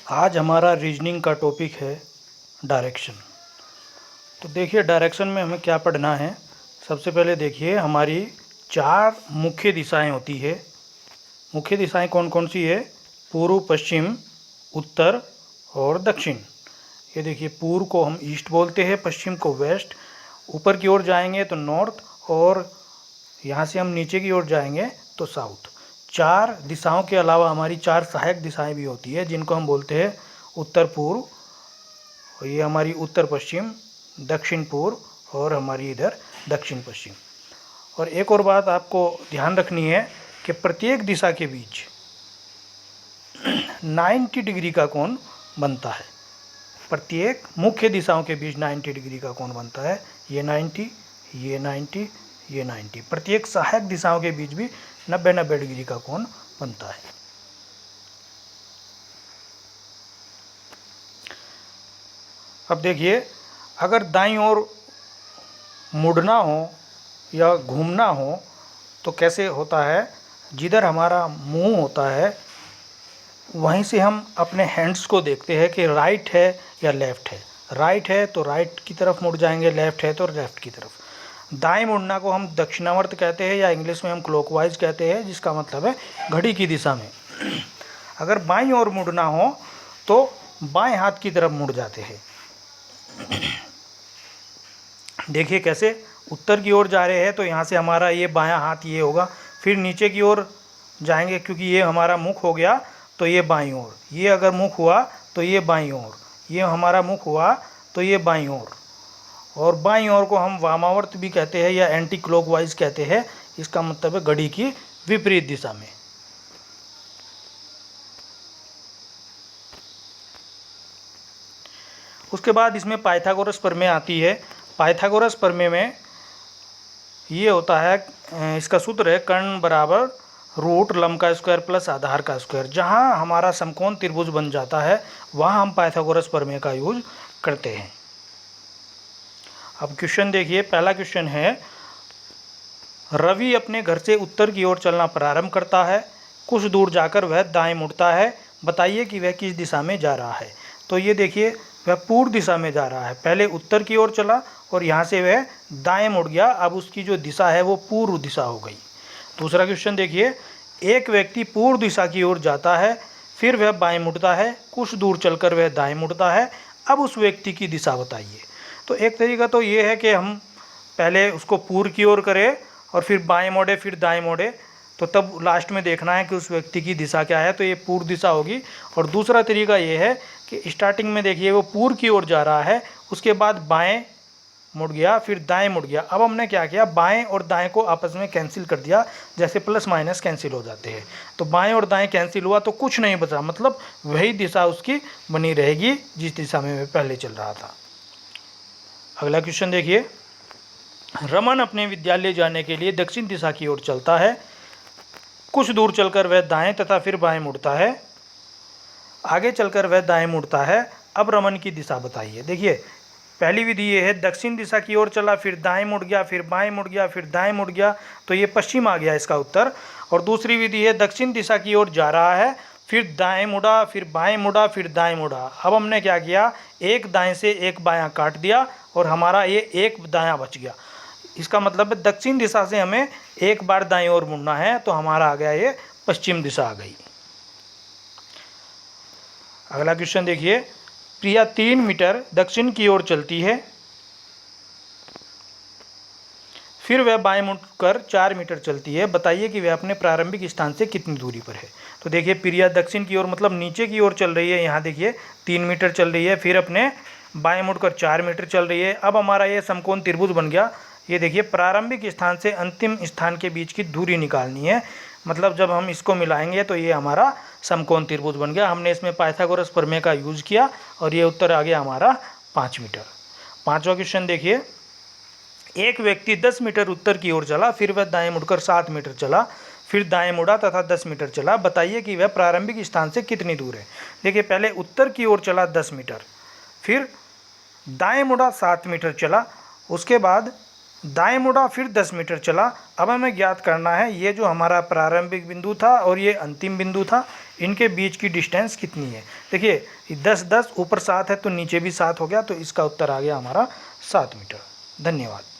आज हमारा रीजनिंग का टॉपिक है डायरेक्शन। तो देखिए डायरेक्शन में हमें क्या पढ़ना है। सबसे पहले देखिए हमारी 4 मुख्य दिशाएं होती है। मुख्य दिशाएं कौन कौन सी है? पूर्व, पश्चिम, उत्तर और दक्षिण। ये देखिए, पूर्व को हम ईस्ट बोलते हैं, पश्चिम को वेस्ट, ऊपर की ओर जाएंगे तो नॉर्थ, और यहाँ से हम नीचे की ओर जाएंगे तो साउथ। 4 दिशाओं के अलावा हमारी 4 सहायक दिशाएं भी होती है, जिनको हम बोलते हैं उत्तर पूर्व, और ये हमारी उत्तर पश्चिम, दक्षिण पूर्व और हमारी इधर दक्षिण पश्चिम। और एक और बात आपको ध्यान रखनी है कि प्रत्येक दिशा के बीच 90 डिग्री का कोण बनता है। प्रत्येक मुख्य दिशाओं के बीच 90 डिग्री का कोण बनता है। ये 90, ये 90, ये 90। प्रत्येक सहायक दिशाओं के बीच भी 90-90 डिग्री का कोण बनता है। अब देखिए, अगर दाईं ओर मुड़ना हो या घूमना हो तो कैसे होता है? जिधर हमारा मुंह होता है वहीं से हम अपने हैंड्स को देखते हैं कि राइट है या लेफ़्ट है। राइट है तो राइट की तरफ मुड़ जाएंगे, लेफ़्ट है तो लेफ़्ट की तरफ। दाएं मुड़ना को हम दक्षिणावर्त कहते हैं, या इंग्लिश में हम क्लॉकवाइज कहते हैं, जिसका मतलब है घड़ी की दिशा में। अगर बाईं ओर मुड़ना हो तो बाएं हाथ की तरफ मुड़ जाते हैं। देखिए कैसे, उत्तर की ओर जा रहे हैं तो यहाँ से हमारा ये बायां हाथ ये होगा, फिर नीचे की ओर जाएंगे क्योंकि ये हमारा मुख हो गया तो ये बाईं ओर, ये अगर मुख हुआ तो ये बाईं ओर, ये हमारा मुख हुआ तो ये बाईं ओर। और बाईं ओर को हम वामावर्त भी कहते हैं या एंटी क्लॉकवाइज कहते हैं। इसका मतलब है घड़ी की विपरीत दिशा में। उसके बाद इसमें पाइथागोरस प्रमेय आती है। पाइथागोरस प्रमेय में ये होता है, इसका सूत्र है कर्ण बराबर रूट लंब का स्क्वायर प्लस आधार का स्क्वायर। जहाँ हमारा समकोण त्रिभुज बन जाता है वहाँ हम पाइथागोरस प्रमेय का यूज करते हैं। अब क्वेश्चन देखिए, पहला क्वेश्चन है, रवि अपने घर से उत्तर की ओर चलना प्रारंभ करता है, कुछ दूर जाकर वह दाएं मुड़ता है, बताइए कि वह किस दिशा में जा रहा है। तो ये देखिए, वह पूर्व दिशा में जा रहा है। पहले उत्तर की ओर चला और यहाँ से वह दाएं मुड़ गया, अब उसकी जो दिशा है वो पूर्व दिशा हो गई। दूसरा क्वेश्चन देखिए, एक व्यक्ति पूर्व दिशा की ओर जाता है, फिर वह बाएं मुड़ता है, कुछ दूर चलकर वह दाएं मुड़ता है, अब उस व्यक्ति की दिशा बताइए। तो एक तरीका तो ये है कि हम पहले उसको पूर्व की ओर करें और फिर बाएं मोड़े, फिर दाएं मोड़े, तो तब लास्ट में देखना है कि उस व्यक्ति की दिशा क्या है, तो ये पूर्व दिशा होगी। और दूसरा तरीका ये है कि स्टार्टिंग में देखिए वो पूर्व की ओर जा रहा है, उसके बाद बाएं मुड़ गया, फिर दाएं मुड़ गया। अब हमने क्या किया, बाएं और दाएं को आपस में कैंसिल कर दिया, जैसे प्लस माइनस कैंसिल हो जाते हैं। तो बाएं और दाएं कैंसिल हुआ तो कुछ नहीं बचा, मतलब वही दिशा उसकी बनी रहेगी जिस दिशा में वह पहले चल रहा था। अगला क्वेश्चन देखिए, रमन अपने विद्यालय जाने के लिए दक्षिण दिशा की ओर चलता है, कुछ दूर चलकर वह दाएं तथा फिर बाएं मुड़ता है, आगे चलकर वह दाएं मुड़ता है, अब रमन की दिशा बताइए। देखिए पहली विधि ये है, दक्षिण दिशा की ओर चला, फिर दाएं मुड़ गया, फिर बाएं मुड़ गया, फिर दाएं मुड़ गया, तो ये पश्चिम आ गया इसका उत्तर। और दूसरी विधि है, दक्षिण दिशा की ओर जा रहा है, फिर दाएं मुड़ा, फिर बाएं मुड़ा, फिर दाएं मुड़ा। अब हमने क्या किया, एक दाएं से एक बायां काट दिया और हमारा ये एक दायां बच गया। इसका मतलब है दक्षिण दिशा से हमें एक बार दाएं ओर मुड़ना है, तो हमारा आ गया ये पश्चिम दिशा आ गई। अगला क्वेश्चन देखिए, प्रिया 3 मीटर दक्षिण की ओर चलती है, फिर वह बाएं मुड़कर 4 मीटर चलती है, बताइए कि वह अपने प्रारंभिक स्थान से कितनी दूरी पर है। तो देखिए प्रिया दक्षिण की ओर मतलब नीचे की ओर चल रही है, यहाँ देखिए 3 मीटर चल रही है, फिर अपने बाएं मुड़कर 4 मीटर चल रही है। अब हमारा ये समकोण त्रिभुज बन गया। ये देखिए, प्रारंभिक स्थान से अंतिम स्थान के बीच की दूरी निकालनी है, मतलब जब हम इसको मिलाएंगे तो ये हमारा समकोण त्रिभुज बन गया। हमने इसमें पाइथागोरस प्रमेय का यूज किया और ये उत्तर आ गया हमारा 5 मीटर। पांचवा क्वेश्चन देखिए, एक व्यक्ति 10 मीटर उत्तर की ओर चला, फिर वह दाएं मुड़कर 7 मीटर चला, फिर दाएं मुड़ा तथा 10 मीटर चला, बताइए कि वह प्रारंभिक स्थान से कितनी दूर है। देखिए पहले उत्तर की ओर चला 10 मीटर, फिर दाएं मुड़ा 7 मीटर चला, उसके बाद दाएं मुड़ा फिर 10 मीटर चला। अब हमें ज्ञात करना है ये जो हमारा प्रारंभिक बिंदु था और ये अंतिम बिंदु था, इनके बीच की डिस्टेंस कितनी है। देखिए 10 10 ऊपर 7 है तो नीचे भी 7 हो गया, तो इसका उत्तर आ गया हमारा 7 मीटर। धन्यवाद।